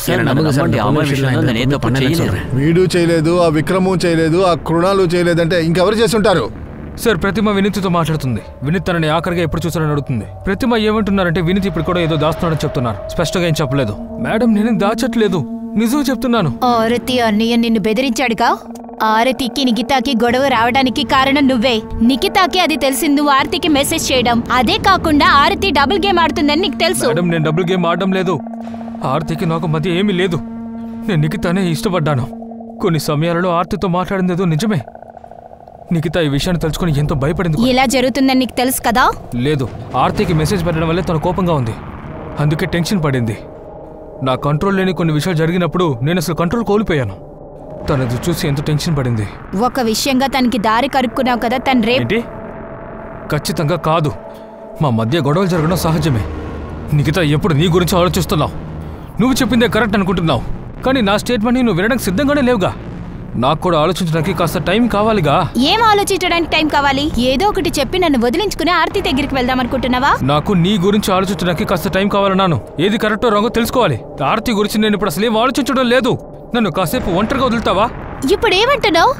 సార్ నమ్మకండి అమ్మాయి విషయంలో నేను ఏదో పని చేయలేదు. వీడు చేయలేదు, ఆ విక్రము చేయలేదు, ఆ కృణాలు చేయలేదంటే ఇంకెవరు చేస్తుంటారు? సార్ ప్రతిమ వినీత్తో మాట్లాడుతుంది. వినీత్ తనని ఆఖరిగా ఎప్పుడు చూసారని అడుగుతుంది. ప్రతిమ ఏమంటున్నారంటే వినీత్ ఇప్పుడు కూడా ఏదో దాస్తున్నాడని చెప్తున్నారు. స్పష్టంగా ఏం చెప్పలేదు. మేడం నేను దాచట్లేదు, నిజం చెప్తున్నాను. ఆరతి అన్నయ్య నిన్ను బెదిరించాడుగా. ఆరతికి నికితాకి గొడవ రావడానికి కారణం నువ్వే. నికితాకి అది తెలిసింది నువ్వు ఆరతికి మెసేజ్ చేయడం. అదే కాకుండా ఆరతి డబుల్ గేమ్ ఆడుతుందని నీకు తెలుసు. మేడం నేను డబుల్ గేమ్ ఆడడం లేదు. ఆరతికి నాకు మధ్య ఏమీ లేదు. నేను నికితానే ఇష్టపడ్డాను. కొన్ని సమయాలలో ఆరతితో మాట్లాడిందేదో నిజమే. నికితా ఈ విషయాన్ని తెలుసుకుని ఎంతో భయపడింది. ఇలా జరుగుతుందని నీకు తెలుసు కదా? లేదు, ఆరతికి మెసేజ్ పెట్టడం వల్లే తన కోపంగా ఉంది. అందుకే టెన్షన్ పడింది. నా కంట్రోల్ లేని కొన్ని విషయాలు జరిగినప్పుడు నేను అసలు కంట్రోల్ కోల్పోయాను. తనది చూసి ఎంత టెన్షన్ పడింది. ఒక విషయంగా తనకి దారి కరుక్కున్నావు కదా. తను రేపు ఖచ్చితంగా కాదు. మా మధ్య గొడవలు జరగడం సహజమే. నికితా ఎప్పుడు నీ గురించి ఆలోచిస్తున్నావు. నువ్వు చెప్పిందే కరెక్ట్ అనుకుంటున్నావు, కానీ నా స్టేట్మెంట్ని నువ్వు వినడానికి సిద్ధంగానే లేవుగా. నాకు కూడా ఆలోచించడానికి కాస్త టైం కావాలిగా. ఏం ఆలోచించడానికి టైం కావాలి? ఏదో ఒకటి చెప్పి నన్ను వదిలించుకుని ఆరతి దగ్గరికి వెళ్దాం అనుకుంటున్నావా? నాకు నీ గురించి ఆలోచించడానికి కాస్త టైం కావాలన్నాను. ఏది కరెక్టో రాంగో తెలుసుకోవాలి. ఆరతి గురించి నేను ఇప్పుడు అసలు ఏం ఆలోచించడం లేదు. నన్ను కాసేపు ఒంటరిగా వదులుతావా? ఇప్పుడు ఏమంటున్నావు?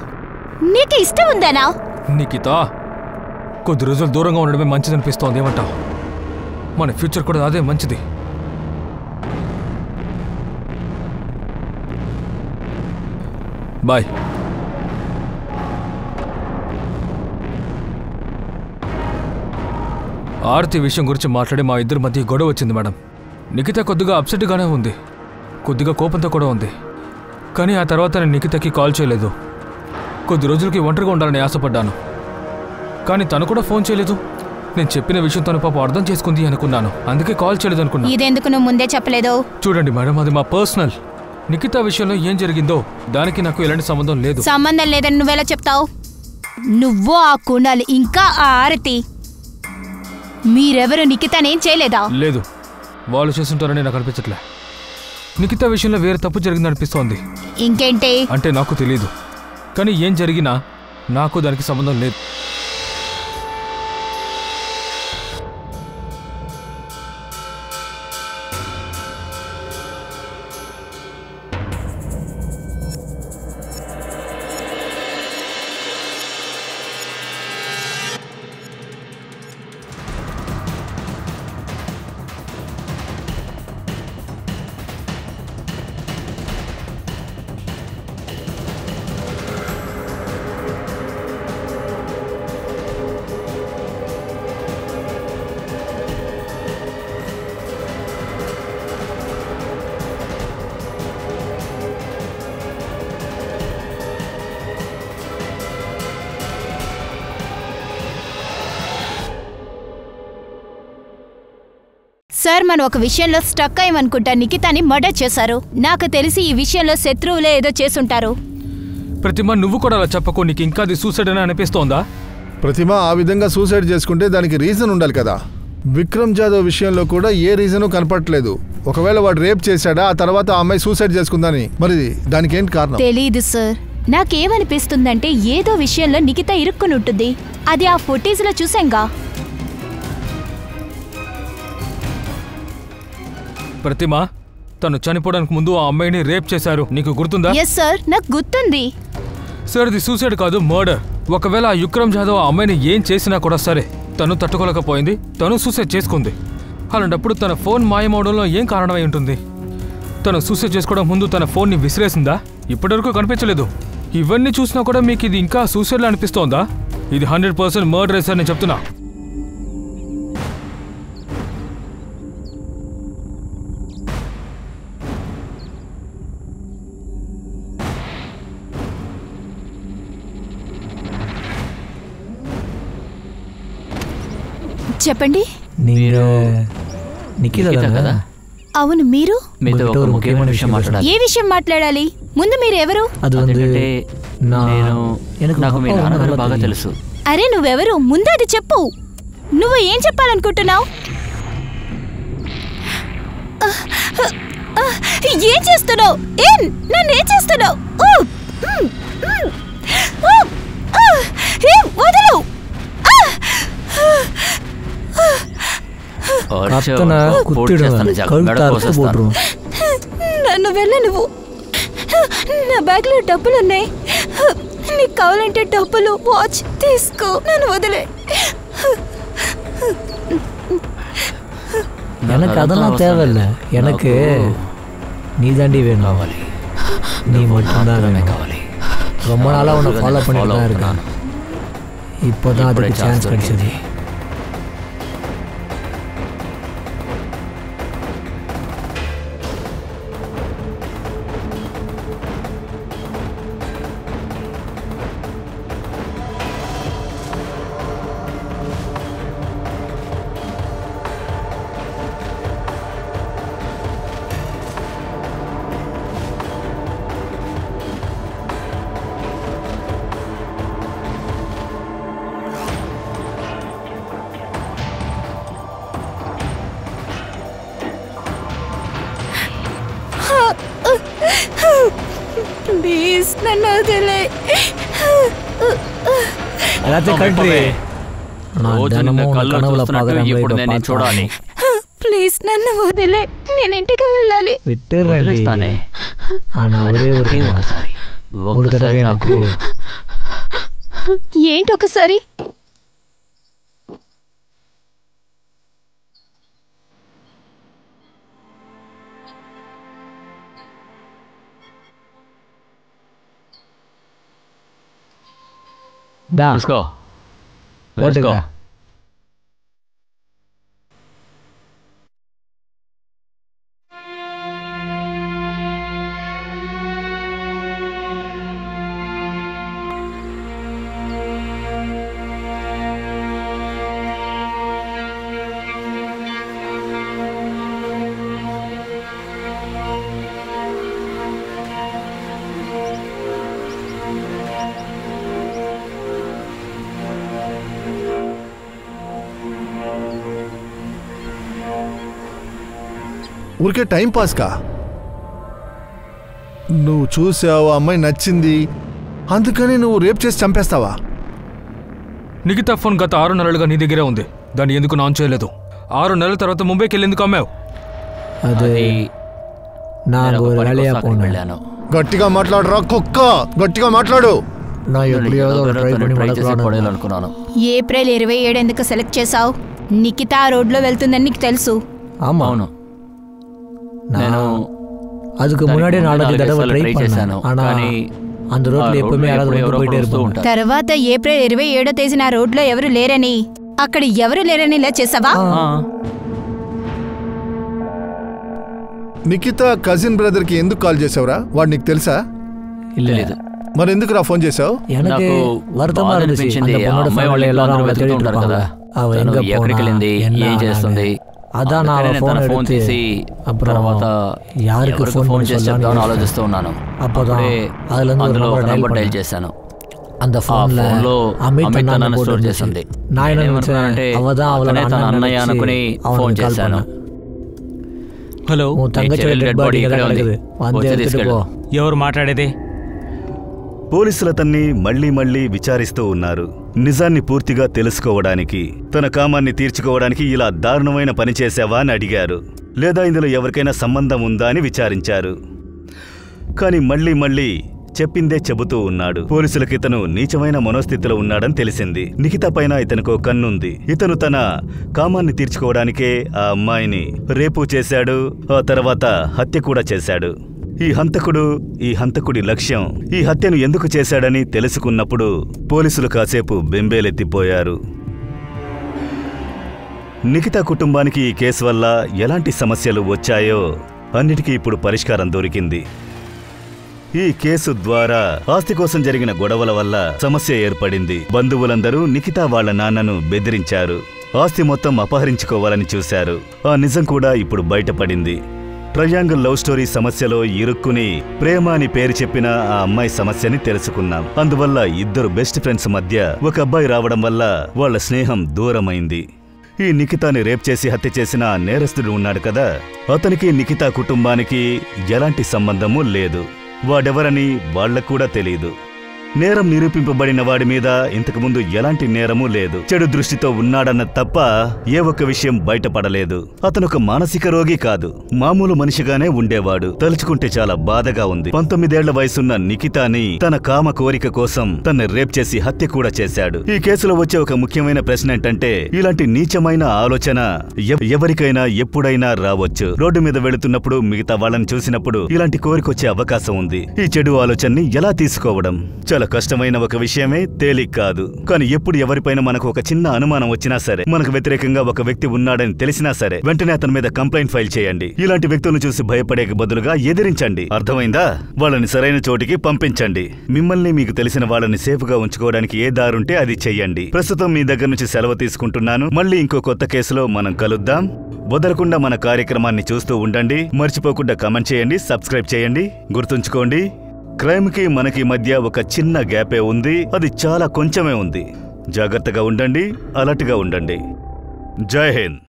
నీకు ఇష్టం ఉందానా? నికితా కొద్ది రోజులు దూరంగా ఉండడమే మంచిదనిపిస్తోంది. ఏమంటావు? మన ఫ్యూచర్ కూడా అదే మంచిది. బాయ్. ఆరతి విషయం గురించి మాట్లాడి మా ఇద్దరి మధ్య గొడవ వచ్చింది మేడం. నికిత కొద్దిగా అప్సెట్గానే ఉంది, కొద్దిగా కోపంతో కూడా ఉంది. కానీ ఆ తర్వాత నేను నికితకి కాల్ చేయలేదు. కొద్ది రోజులకి ఒంటరిగా ఉండాలని ఆశపడ్డాను, కానీ తను కూడా ఫోన్ చేయలేదు. నేను చెప్పిన విషయం తను పాప అర్థం చేసుకుంది అనుకున్నాను, అందుకే కాల్ చేయలేదు అనుకున్నాను. ఇదెందుకు నువ్వు ముందే చెప్పలేదు? చూడండి మేడం, అది మా పర్సనల్. నికితా విషయంలో ఏం జరిగిందో దానికి నాకు ఎలాంటి సంబంధం లేదు. సంబంధం లేదని నువ్వెలా చెప్తావు? నువ్వు, ఆ కుణాలు, ఇంకా ఆ ఆరతి, మీరెవరు నికితానేం చేయలేదా? లేదు, వాళ్ళు చేస్తుంటారని నాకు అనిపించట్లే. నికితా విషయంలో వేరే తప్పు జరిగిందనిపిస్తోంది. ఇంకేంటి అంటే నాకు తెలీదు, కానీ ఏం జరిగినా నాకు దానికి సంబంధం లేదు. సార్, మనం ఒక విషయంలో స్టక్ అయ్యమనుకుంటా. నికితాని మర్డర్ చేశారు. నాకు తెలిసి ఈ విషయంలో శత్రువులే ఏదో చేసుంటారు. ప్రతిమ, నువ్వు కూడా అలా చెప్పకు. నీకు ఇంకా అది సూసైడ్ అని అనిపిస్తోందా? ప్రతిమ ఆ విధంగా సూసైడ్ చేసుకుంటే దానికి రీజన్ ఉండాలి కదా. విక్రమ్ జాదవ్ విషయంలో కూడా ఏ రీజను కనపడట్లేదు. ఒకవేళ వాడు రేప్ చేశాడా, ఆ తర్వాత ఆ అమ్మాయి సూసైడ్ చేసుకుందని, మరి దానికి ఏంటి కారణం? తెలీదు సార్. నాకేమనిపిస్తుందంటే ఏదో విషయంలో నికిత ఇరుక్కుని ఉంటుంది. అది ఆ ఫుటేజ్ లో చూసాంగా. ప్రతిమ, తను చనిపోవడానికి ముందు ఆ అమ్మాయిని రేప్ చేశారు, నీకు గుర్తుందా? ఎస్ సార్, నాకు గుర్తుంది. సార్, ఇది సూసైడ్ కాదు, మర్డర్. ఒకవేళ ఆ విక్రమ్ జాదవ్ ఆ అమ్మాయిని ఏం చేసినా కూడా సరే, తను తట్టుకోలేకపోయింది, తను సూసైడ్ చేసుకుంది. అలాంటప్పుడు తన ఫోన్ మాయమవడంలో ఏం కారణమై ఉంటుంది? తను సూసైడ్ చేసుకోవడం ముందు తన ఫోన్ని విసిరేసిందా? ఇప్పటివరకు కనిపించలేదు. ఇవన్నీ చూసినా కూడా మీకు ఇది ఇంకా సూసైడ్లా అనిపిస్తోందా? ఇది 100% మర్డర్ సార్, నేను చెప్తున్నా. చెప్పండి. నిఖిత కదా? అవును, మీరు మీతో ఒక ముఖ్యమైన విషయం మాట్లాడాలి. ఏ విషయం మాట్లాడాలి? ముందు మీరు ఎవరు? నాకు మీ నాన్నగారు బాగా తెలుసు. అరే నువ్వెవరు? ముందు అది చెప్పు. నువ్వు ఏం చెప్పాలనుకుంటున్నావు? ఏం చేస్తున్నావు? నన్నేం చేస్తున్నావు? వదలు. నన్ను వెళ్ళ. నువ్వు నా బ్యాగ్ లో డబ్బులున్నాయి. నీకు కావాలంటే డబ్బులు, వాచ్ తీసుకో. నన్ను వదిలే. எனக்கு அதெல்லாம் தேவையில்ல. எனக்கு நீ தாண்டி வேணும். நீ மட்டும்தான் வேணும். ரொம்ப நாளாக உன்னை ஃபாலோ பண்ணிட்டு தான் இருக்கான். இப்போ தான் அதுக்கு சான்ஸ் கிடைச்சது. ప్లీజ్ నన్ను వదిలే. ప్లీజ్ నన్ను వదిలే. నేను ఇంటికి వెళ్ళాలి. ఏంటి ఒకసారి? Let's go. Let's go. ఊరికే టైం పాస్ కా? నువ్వు చూసావు, అమ్మాయి నచ్చింది, అందుకని నువ్వు రేప్ చేసి చంపేస్తావా? నిఖిత ఫోన్ గత 6 నెలలుగా నీ దగ్గరే ఉంది. దాన్ని ఎందుకు ఆన్ చేయలేదు? 6 నెలల తర్వాత ముంబైకి వెళ్ళి ఎందుకు అమ్మావు? గట్టిగా మాట్లాడరా కుక్క, గట్టిగా మాట్లాడు. ఏప్రిల్ 27 ఎందుకు సెలెక్ట్ చేసావు? నిఖిత ఆ రోడ్లో వెళ్తుందని నీకు తెలుసు? అవును. அதுக்கு முன்னாடி 4 தடவை ட்ரை பண்ணேன். ஆனா அந்த ரோட்ல எப்பவுமே யாராவது வந்து போயிட்டே இருப்பாங்க. తర్వాత ఏప్రిల్ 27వ తేదీన ఆ రోడ్లో ఎవరు లేరని, అక్కడ ఎవరు లేరని ఇలా చేసావా? నిఖిత కజిన్ బ్రదర్ కి ఎందుకు కాల్ చేసావురా? వాడు నీకు తెలుసా? లేదు. మరి ఎందుకు రా ఫోన్ చేసావు? எனக்கு வருத்தமா இருந்துச்சு. அந்த பொண்ணோட ఫ్యామిలీ எல்லாரும் వెతుకుతూ ఉంటారు కదా. அவ எங்க போయింది, ఏం చేస్తుంది? అதான் నా ఫోన్ తీసి తర్వాత యారికి ఫోన్ చేద్దామని ఆలోచిస్తూ ఉన్నాను. అప్పుడే అందులో నంబర్ డైల్ చేశాను. அந்த ఫోన్లో అమిత్ నన్ను స్టోర్ చేసింది. అంటే అవతనే తన అన్నయ్య అనుకుని ఫోన్ చేశాను. హలో, డెడ్ బాడీ ఇక్కడే ఉంది, వచ్చి తీసుకెళ్ళు. ఎవరు మాట్లాడేది? పోలీసులు అతన్ని మళ్లీ మళ్లీ విచారిస్తూ ఉన్నారు. నిజాన్ని పూర్తిగా తెలుసుకోవడానికి, తన కామాన్ని తీర్చుకోవడానికి ఇలా దారుణమైన పని చేశావా అని అడిగారు. లేదా ఇందులో ఎవరికైనా సంబంధం ఉందా అని విచారించారు. కానీ మళ్లీ మళ్లీ చెప్పిందే చెబుతూ ఉన్నాడు. పోలీసులకు ఇతను నీచమైన మనోస్థితిలో ఉన్నాడని తెలిసింది. నిఖిత పైన ఇతనికో కన్నుంది. ఇతను తన కామాన్ని తీర్చుకోవడానికే ఆ అమ్మాయిని రేపు చేశాడు, ఆ తర్వాత హత్య కూడా చేశాడు. ఈ హంతకుడి లక్ష్యం, ఈ హత్యను ఎందుకు చేశాడని తెలుసుకున్నప్పుడు పోలీసులు కాసేపు బెంబేలెత్తిపోయారు. నిఖిత కుటుంబానికి ఈ కేసు వల్ల ఎలాంటి సమస్యలు వచ్చాయో అన్నిటికీ ఇప్పుడు పరిష్కారం దొరికింది. ఈ కేసు ద్వారా ఆస్తి కోసం జరిగిన గొడవల వల్ల సమస్య ఏర్పడింది. బంధువులందరూ నిఖిత వాళ్ల నాన్నను బెదిరించారు. ఆస్తి మొత్తం అపహరించుకోవాలని చూశారు. ఆ నిజం కూడా ఇప్పుడు బయటపడింది. ట్రయాంగిల్ లవ్ స్టోరీ సమస్యలో ఇరుక్కుని ప్రేమ అని పేరు చెప్పిన ఆ అమ్మాయి సమస్యని తెలుసుకున్నాం. అందువల్ల ఇద్దరు బెస్ట్ ఫ్రెండ్స్ మధ్య ఒక అబ్బాయి రావడం వల్ల వాళ్ళ స్నేహం దూరమైంది. ఈ నిఖితాని రేప్ చేసి హత్య చేసిన ఆ నేరస్తుడు ఉన్నాడు కదా, అతనికి నిఖితా కుటుంబానికి ఎలాంటి సంబంధమూ లేదు. వాడెవరని వాళ్లకు కూడా తెలీదు. నేరం నిరూపింపబడిన వాడి మీద ఇంతకుముందు ఎలాంటి నేరమూ లేదు. చెడు దృష్టితో ఉన్నాడన్న తప్ప ఏ ఒక్క విషయం బయటపడలేదు. అతనొక మానసిక రోగి కాదు, మామూలు మనిషిగానే ఉండేవాడు. తలుచుకుంటే చాలా బాధగా ఉంది. 19 ఏళ్ల వయసున్న నిఖితాని తన కామ కోరిక కోసం తన్ని రేప్ చేసి హత్య కూడా చేశాడు. ఈ కేసులో వచ్చే ఒక ముఖ్యమైన ప్రశ్న ఏంటంటే, ఇలాంటి నీచమైన ఆలోచన ఎవరికైనా ఎప్పుడైనా రావచ్చు. రోడ్డు మీద వెళుతున్నప్పుడు మిగతా వాళ్ళని చూసినప్పుడు ఇలాంటి కోరికొచ్చే అవకాశం ఉంది. ఈ చెడు ఆలోచనని ఎలా తీసుకోవడం చాలా కష్టమైన ఒక విషయమే, తేలిక కాదు. కానీ ఎప్పుడు ఎవరిపైన మనకు ఒక చిన్న అనుమానం వచ్చినా సరే, మనకు వ్యతిరేకంగా ఒక వ్యక్తి ఉన్నాడని తెలిసినా సరే, వెంటనే అతని మీద కంప్లైంట్ ఫైల్ చేయండి. ఇలాంటి వ్యక్తులను చూసి భయపడే బదులుగా ఎదిరించండి. అర్థమైందా? వాళ్ళని సరైన చోటికి పంపించండి. మిమ్మల్ని, మీకు తెలిసిన వాళ్ళని సేఫ్ గా ఉంచుకోవడానికి ఏ దారుంటే అది చెయ్యండి. ప్రస్తుతం మీ దగ్గర నుంచి సెలవు తీసుకుంటున్నాను. మళ్ళీ ఇంకో కొత్త కేసులో మనం కలుద్దాం. వదలకుండా మన కార్యక్రమాన్ని చూస్తూ ఉండండి. మర్చిపోకుండా కామెంట్ చేయండి, సబ్స్క్రైబ్ చేయండి. గుర్తుంచుకోండి, క్రైమ్ కి మనకి మధ్య ఒక చిన్న గ్యాపే ఉంది. అది చాలా కొంచెమే ఉంది. జాగ్రత్తగా ఉండండి, అలర్ట్ గా ఉండండి. జై హింద్.